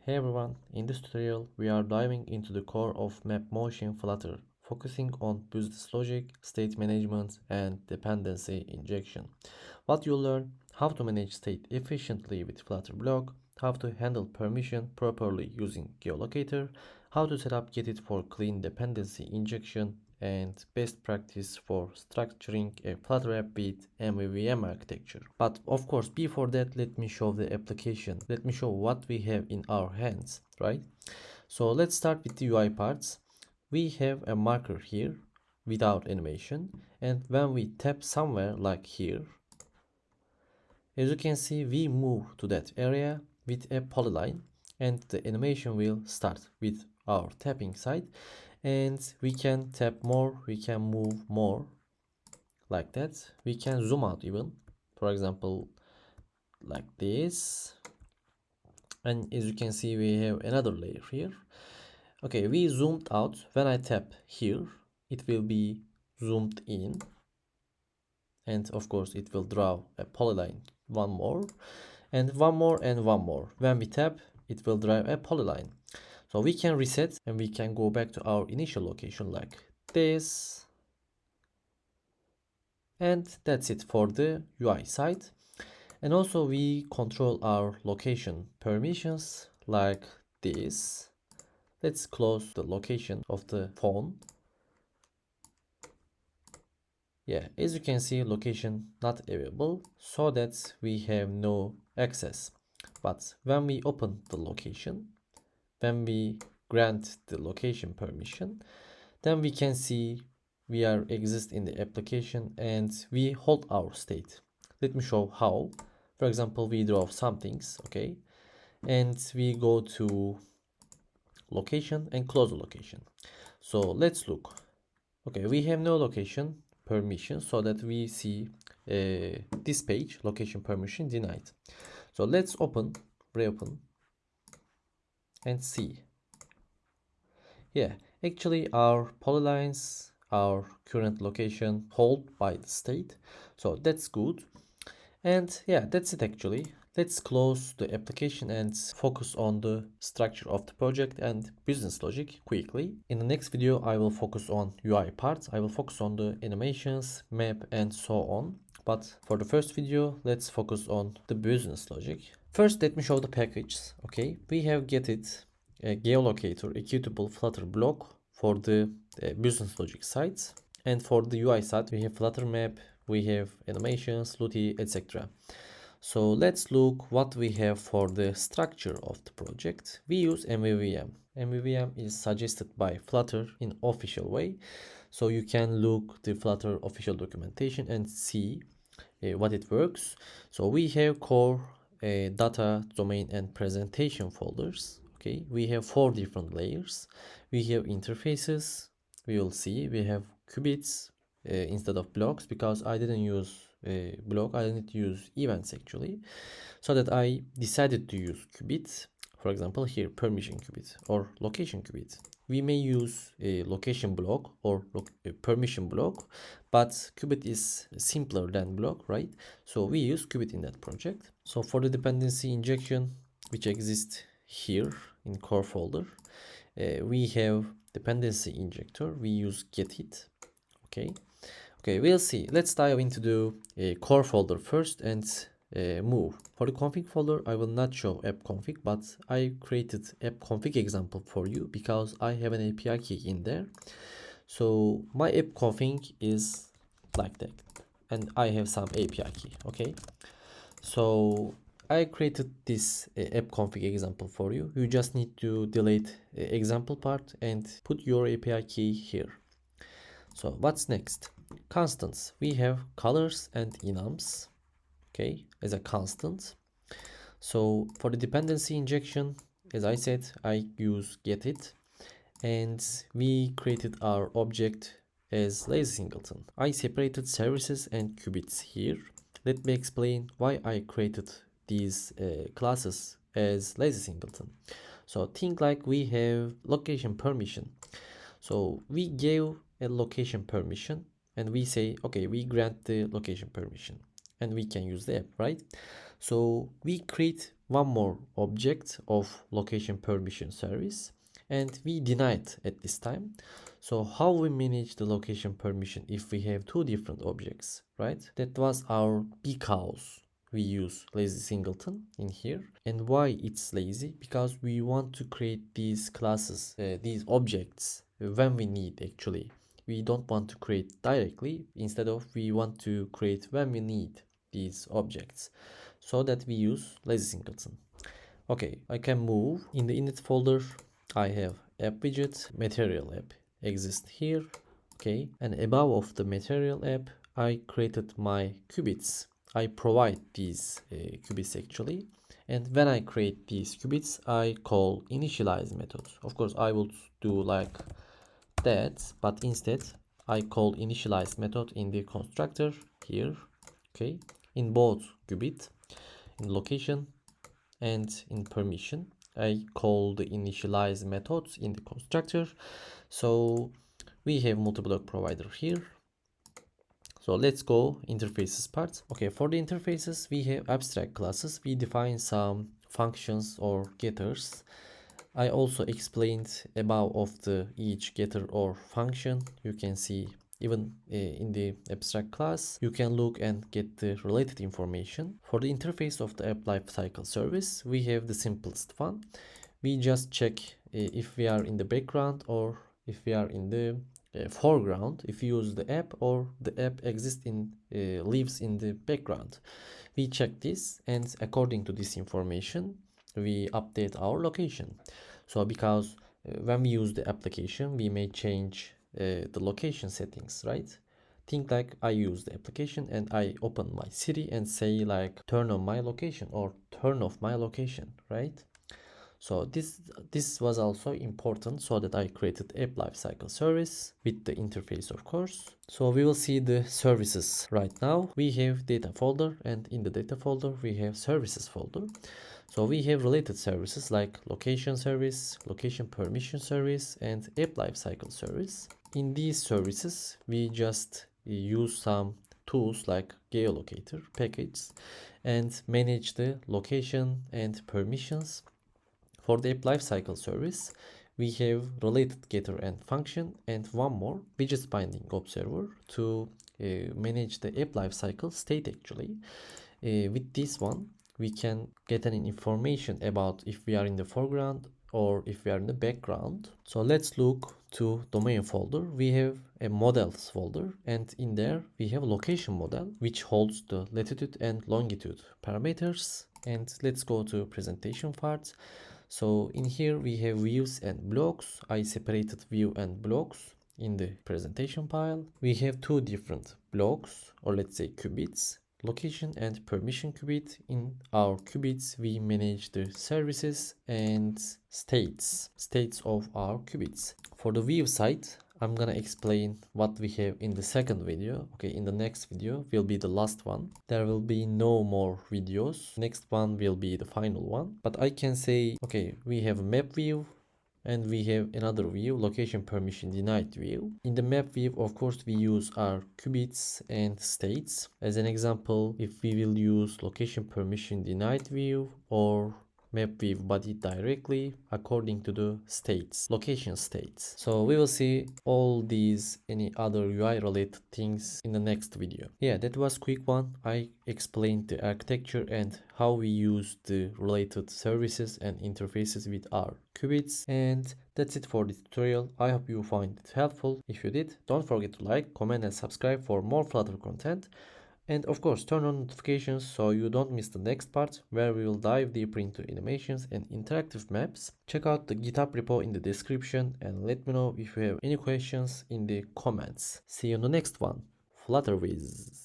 Hey everyone, in this tutorial we are diving into the core of MapMotion Flutter, focusing on business logic, state management, and dependency injection. What you'll learn: how to manage state efficiently with Flutter BLoC, how to handle permission properly using geolocator, how to set up GetIt for clean dependency injection, and best practice for structuring a Flutter app with MVVM architecture. But of course, before that, let me show the application. Let me show what we have in our hands, right? So let's start with the UI parts. We have a marker here without animation, and when we tap somewhere like here, as you can see, we move to that area with a polyline, and the animation will start with our tapping side, and we can tap more, we can move more like that. We can zoom out even, for example, like this. And as you can see, we have another layer here. Okay, we zoomed out. When I tap here, it will be zoomed in, and of course it will draw a polyline, one more and one more and one more. When we tap, it will draw a polyline. So we can reset and we can go back to our initial location like this. And that's it for the UI side. And also we control our location permissions like this. Let's close the location of the phone. Yeah, as you can see, location not available, so that we have no access. But when we open the location, when we grant the location permission, then we can see we are exist in the application and we hold our state. Let me show how. For example, we draw some things, okay, and we go to location and close the location. So let's look. Okay, we have no location permission, so that we see this page, location permission denied. So let's reopen and see. Yeah, actually our polylines, our current location hold by the state, so that's good. And yeah, that's it actually. Let's close the application and focus on the structure of the project and business logic quickly. In the next video, I will focus on UI parts. I will focus on the animations, map, and so on. But for the first video, let's focus on the business logic. First, let me show the packages. Okay, we have GetIt, a geolocator, executable Flutter BLoC for the business logic sites. And for the UI side, we have Flutter map, we have animations, Looty, etc. So let's look what we have for the structure of the project. We use MVVM. MVVM is suggested by Flutter in official way. So you can look the Flutter official documentation and see what it works. So we have core, data, domain, and presentation folders. Okay, we have 4 different layers. We have interfaces. We will see we have qubits instead of blocks, because I didn't use BLoC, I didn't use events actually, so that I decided to use qubits. For example, here permission qubit or location qubit. We may use a location block or a permission block, but qubit is simpler than BLoC, right? So we use qubit in that project. So for the dependency injection, which exists here in core folder, we have dependency injector. We use GetIt. Okay, we'll see. Let's dive into the core folder first and move. For the config folder, I will not show app config, but I created app config example for you because I have an API key in there. So my app config is like that, and I have some API key. Okay, so I created this app config example for you. You just need to delete example part and put your API key here. So what's next? Constants. We have colors and enums, okay, as a constant. So for the dependency injection, as I said, I use GetIt, and we created our object as lazy singleton. I separated services and qubits here. Let me explain why I created these classes as lazy singleton. So think like we have location permission. So we gave a location permission and we say, okay, we grant the location permission and we can use the app, right? So we create one more object of location permission service and we deny it at this time. So how we manage the location permission if we have two different objects, right? That was our because we use lazy singleton in here. And why it's lazy? Because we want to create these classes, these objects when we need actually. We don't want to create directly. Instead of we want to create when we need these objects, so that we use lazy singleton. Okay, I can move in the init folder. I have app widget, material app exists here. Okay, and above of the material app, I created my qubits. I provide these qubits actually. And when I create these qubits, I call initialize method. Of course, I would do like that, but instead I call initialize method in the constructor here. Okay, in both qubit, in location and in permission, I call the initialize methods in the constructor. So we have multi-block provider here. So let's go interfaces part. Okay, for the interfaces, we have abstract classes. We define some functions or getters. I also explained above of the each getter or function. You can see even in the abstract class, you can look and get the related information. For the interface of the app lifecycle service, we have the simplest one. We just check if we are in the background or if we are in the foreground, if you use the app or the app exists in lives in the background. We check this, and according to this information, we update our location. So because when we use the application, we may change the location settings, right? Think like I use the application and I open my Siri and say like turn on my location or turn off my location, right? So this was also important, so that I created app lifecycle service with the interface, of course. So we will see the services right now. We have data folder, and in the data folder we have services folder. So we have related services like location service, location permission service, and app lifecycle service. In these services, we just use some tools like geolocator package and manage the location and permissions. For the app lifecycle service, we have related getter and function, and one more widget binding observer to manage the app lifecycle state actually. With this one, we can get an information about if we are in the foreground or if we are in the background. So let's look to domain folder. We have a models folder, and in there we have a location model which holds the latitude and longitude parameters. And let's go to presentation part. So in here we have views and blocks. I separated view and blocks in the presentation pile. We have two different blocks, or let's say qubits, location and permission qubit. In our qubits, we manage the services and states of our qubits. For the view side, I'm gonna explain what we have in the second video. Okay, in the next video will be the last one. There will be no more videos. Next one will be the final one. But I can say, okay, we have a map view and we have another view, location permission denied view. In the map view, of course, we use our qubits and states. As an example, if we will use location permission denied view or map view body directly according to the states, location states. So we will see all these any other UI related things in the next video. Yeah, that was quick one. I explained the architecture and how we use the related services and interfaces with our qubits. And that's it for this tutorial. I hope you find it helpful. If you did, don't forget to like, comment and subscribe for more Flutter content. And of course, turn on notifications so you don't miss the next part, where we will dive deeper into animations and interactive maps. Check out the GitHub repo in the description and let me know if you have any questions in the comments. See you on the next one. FlutterWiz.